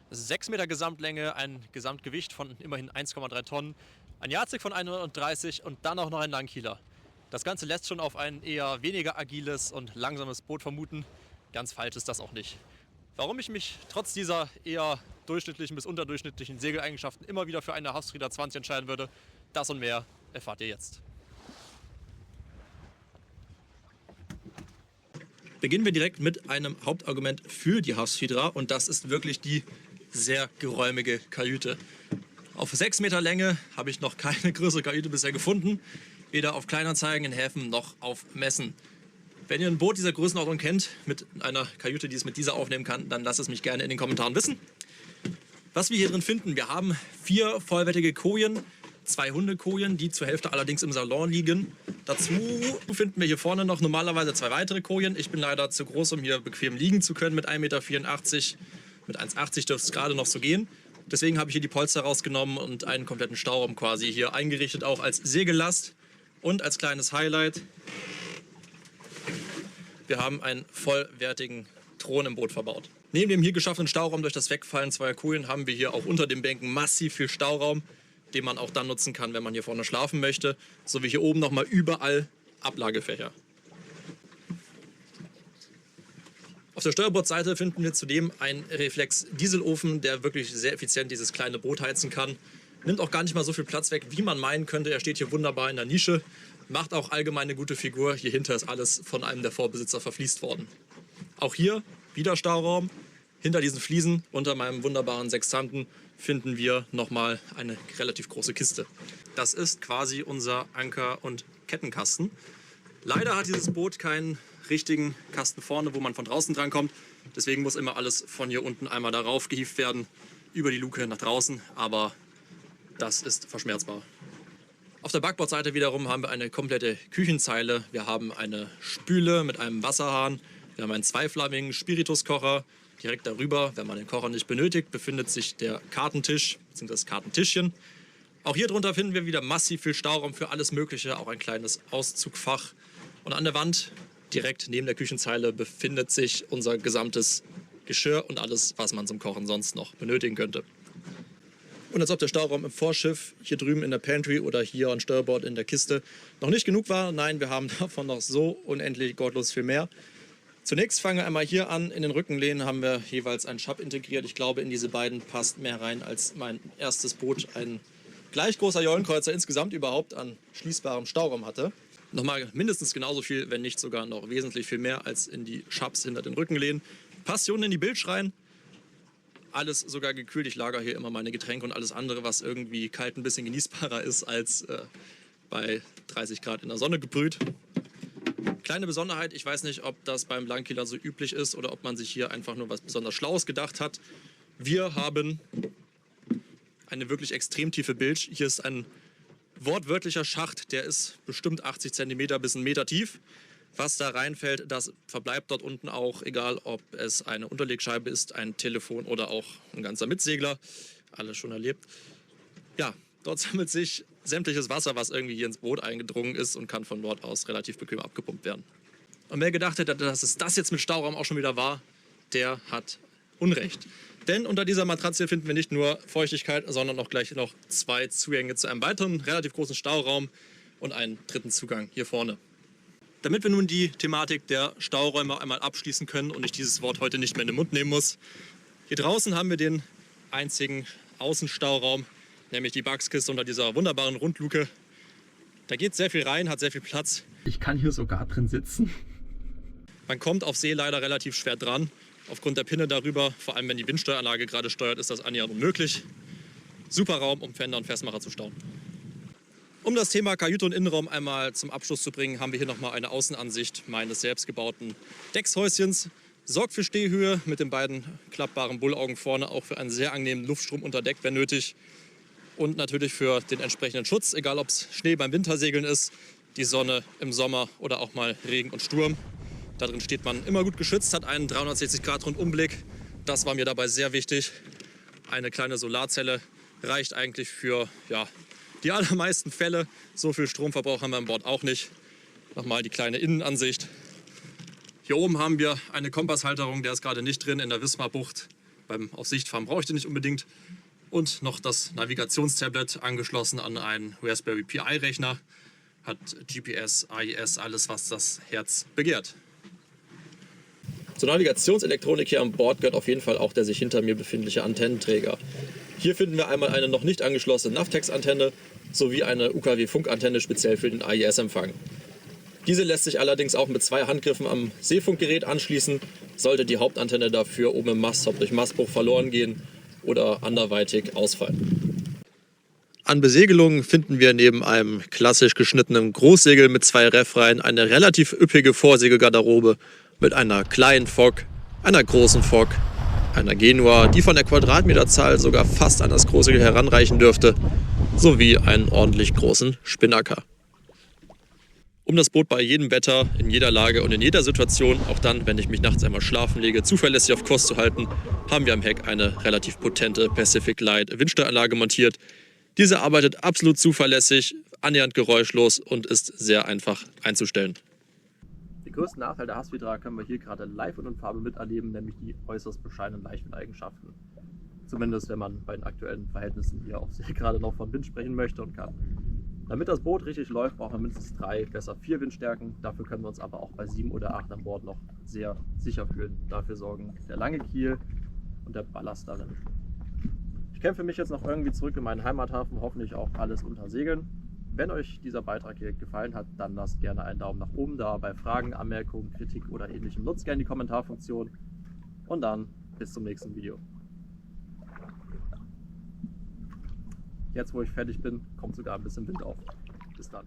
6 Meter Gesamtlänge, ein Gesamtgewicht von immerhin 1,3 Tonnen, ein Jahrzehnt von 130 und dann auch noch ein Langkieler. Das Ganze lässt schon auf ein eher weniger agiles und langsames Boot vermuten. Ganz falsch ist das auch nicht. Warum ich mich trotz dieser eher durchschnittlichen bis unterdurchschnittlichen Segeleigenschaften immer wieder für eine Hafstrieder 20 entscheiden würde, das und mehr erfahrt ihr jetzt. Beginnen wir direkt mit einem Hauptargument für die Hafstrieder und das ist wirklich die sehr geräumige Kajüte. Auf 6 Meter Länge habe ich noch keine größere Kajüte bisher gefunden, weder auf Kleinanzeigen in Häfen noch auf Messen. Wenn ihr ein Boot dieser Größenordnung kennt, mit einer Kajüte, die es mit dieser aufnehmen kann, dann lasst es mich gerne in den Kommentaren wissen. Was wir hier drin finden, wir haben 4 vollwertige Kojen, 2 Hundekojen, die zur Hälfte allerdings im Salon liegen. Dazu finden wir hier vorne noch normalerweise 2 weitere Kojen. Ich bin leider zu groß, um hier bequem liegen zu können mit 1,84 Meter. Mit 1,80 dürfte es gerade noch so gehen. Deswegen habe ich hier die Polster rausgenommen und einen kompletten Stauraum quasi hier eingerichtet, auch als Segellast. Und als kleines Highlight, wir haben einen vollwertigen Thron im Boot verbaut. Neben dem hier geschaffenen Stauraum durch das Wegfallen zweier Kojen haben wir hier auch unter den Bänken massiv viel Stauraum, den man auch dann nutzen kann, wenn man hier vorne schlafen möchte. So wie hier oben nochmal überall Ablagefächer. Auf der Steuerbordseite finden wir zudem einen Reflex-Dieselofen, der wirklich sehr effizient dieses kleine Boot heizen kann. Nimmt auch gar nicht mal so viel Platz weg, wie man meinen könnte. Er steht hier wunderbar in der Nische, macht auch allgemein eine gute Figur. Hier hinter ist alles von einem der Vorbesitzer verfließt worden. Auch hier wieder Stauraum. Hinter diesen Fliesen, unter meinem wunderbaren Sextanten, finden wir nochmal eine relativ große Kiste. Das ist quasi unser Anker- und Kettenkasten. Leider hat dieses Boot keinen richtigen Kasten vorne, wo man von draußen drankommt. Deswegen muss immer alles von hier unten einmal darauf gehievt werden, über die Luke nach draußen. Aber das ist verschmerzbar. Auf der Backbordseite wiederum haben wir eine komplette Küchenzeile. Wir haben eine Spüle mit einem Wasserhahn. Wir haben einen zweiflammigen Spirituskocher. Direkt darüber, wenn man den Kocher nicht benötigt, befindet sich der Kartentisch bzw. das Kartentischchen. Auch hier drunter finden wir wieder massiv viel Stauraum für alles Mögliche, auch ein kleines Auszugfach. Und an der Wand, direkt neben der Küchenzeile, befindet sich unser gesamtes Geschirr und alles, was man zum Kochen sonst noch benötigen könnte. Und als ob der Stauraum im Vorschiff, hier drüben in der Pantry oder hier an Steuerbord in der Kiste noch nicht genug war. Nein, wir haben davon noch so unendlich gottlos viel mehr. Zunächst fangen wir einmal hier an. In den Rückenlehnen haben wir jeweils einen Schab integriert. Ich glaube, in diese beiden passt mehr rein als mein erstes Boot. Ein gleich großer Jollenkreuzer insgesamt überhaupt an schließbarem Stauraum hatte. Nochmal mindestens genauso viel, wenn nicht sogar noch wesentlich viel mehr als in die Schabs hinter den Rückenlehnen. Passion in die Bildschreien. Alles sogar gekühlt. Ich lagere hier immer meine Getränke und alles andere, was irgendwie kalt ein bisschen genießbarer ist als bei 30 Grad in der Sonne gebrüht. Kleine Besonderheit, ich weiß nicht, ob das beim Langkieler so üblich ist oder ob man sich hier einfach nur was besonders Schlaues gedacht hat. Wir haben eine wirklich extrem tiefe Bilge. Hier ist ein wortwörtlicher Schacht, der ist bestimmt 80 cm bis 1 Meter tief. Was da reinfällt, das verbleibt dort unten auch, egal ob es eine Unterlegscheibe ist, ein Telefon oder auch ein ganzer Mitsegler. Alles schon erlebt. Ja, dort sammelt sich sämtliches Wasser, was irgendwie hier ins Boot eingedrungen ist und kann von dort aus relativ bequem abgepumpt werden. Und wer gedacht hätte, dass es das jetzt mit Stauraum auch schon wieder war, der hat Unrecht. Denn unter dieser Matratze finden wir nicht nur Feuchtigkeit, sondern auch gleich noch 2 Zugänge zu einem weiteren relativ großen Stauraum und einen dritten Zugang hier vorne. Damit wir nun die Thematik der Stauräume einmal abschließen können und ich dieses Wort heute nicht mehr in den Mund nehmen muss. Hier draußen haben wir den einzigen Außenstauraum, nämlich die Backskiste unter dieser wunderbaren Rundluke. Da geht sehr viel rein, hat sehr viel Platz. Ich kann hier sogar drin sitzen. Man kommt auf See leider relativ schwer dran. Aufgrund der Pinne darüber, vor allem wenn die Windsteueranlage gerade steuert, ist das annähernd unmöglich. Super Raum, um Fender und Festmacher zu stauen. Um das Thema Kajüte und Innenraum einmal zum Abschluss zu bringen, haben wir hier nochmal eine Außenansicht meines selbstgebauten Deckshäuschens. Sorgt für Stehhöhe mit den beiden klappbaren Bullaugen vorne, auch für einen sehr angenehmen Luftstrom unter Deck, wenn nötig. Und natürlich für den entsprechenden Schutz, egal ob es Schnee beim Wintersegeln ist, die Sonne im Sommer oder auch mal Regen und Sturm. Da drin steht man immer gut geschützt, hat einen 360-Grad-Rundumblick. Das war mir dabei sehr wichtig. Eine kleine Solarzelle reicht eigentlich für die allermeisten Fälle. So viel Stromverbrauch haben wir an Bord auch nicht. Nochmal die kleine Innenansicht. Hier oben haben wir eine Kompasshalterung, der ist gerade nicht drin in der Wismar-Bucht. beim auf Sicht fahren brauche ich den nicht unbedingt. Und noch das Navigationstablet angeschlossen an einen Raspberry Pi Rechner. Hat GPS, AIS, alles was das Herz begehrt. Zur Navigationselektronik hier an Bord gehört auf jeden Fall auch der sich hinter mir befindliche Antennenträger. Hier finden wir einmal eine noch nicht angeschlossene Navtex-Antenne sowie eine UKW-Funkantenne speziell für den AIS-Empfang. Diese lässt sich allerdings auch mit 2 Handgriffen am Seefunkgerät anschließen, sollte die Hauptantenne dafür oben im Masttop durch Mastbruch verloren gehen oder anderweitig ausfallen. An Besegelungen finden wir neben einem klassisch geschnittenen Großsegel mit 2 Reffreihen eine relativ üppige Vorsegelgarderobe mit einer kleinen Fock, einer großen Fock, einer Genua, die von der Quadratmeterzahl sogar fast an das Großsegel heranreichen dürfte, sowie einen ordentlich großen Spinnaker. Um das Boot bei jedem Wetter, in jeder Lage und in jeder Situation, auch dann, wenn ich mich nachts einmal schlafen lege, zuverlässig auf Kurs zu halten, haben wir am Heck eine relativ potente Pacific Light Windsteueranlage montiert. Diese arbeitet absolut zuverlässig, annähernd geräuschlos und ist sehr einfach einzustellen. Den größten Nachteil der Hassvidra können wir hier gerade live und in Farbe miterleben, nämlich die äußerst bescheidenen Leichtwindeigenschaften. Zumindest wenn man bei den aktuellen Verhältnissen hier auf See gerade noch von Wind sprechen möchte und kann. Damit das Boot richtig läuft, brauchen wir mindestens 3, besser 4 Windstärken. Dafür können wir uns aber auch bei 7 oder 8 an Bord noch sehr sicher fühlen. Dafür sorgen der lange Kiel und der Ballast darin. Ich kämpfe mich jetzt noch irgendwie zurück in meinen Heimathafen, hoffentlich auch alles unter Segeln. Wenn euch dieser Beitrag hier gefallen hat, dann lasst gerne einen Daumen nach oben da. Bei Fragen, Anmerkungen, Kritik oder ähnlichem nutzt gerne die Kommentarfunktion. Und dann bis zum nächsten Video. Jetzt, wo ich fertig bin, kommt sogar ein bisschen Wind auf. Bis dann.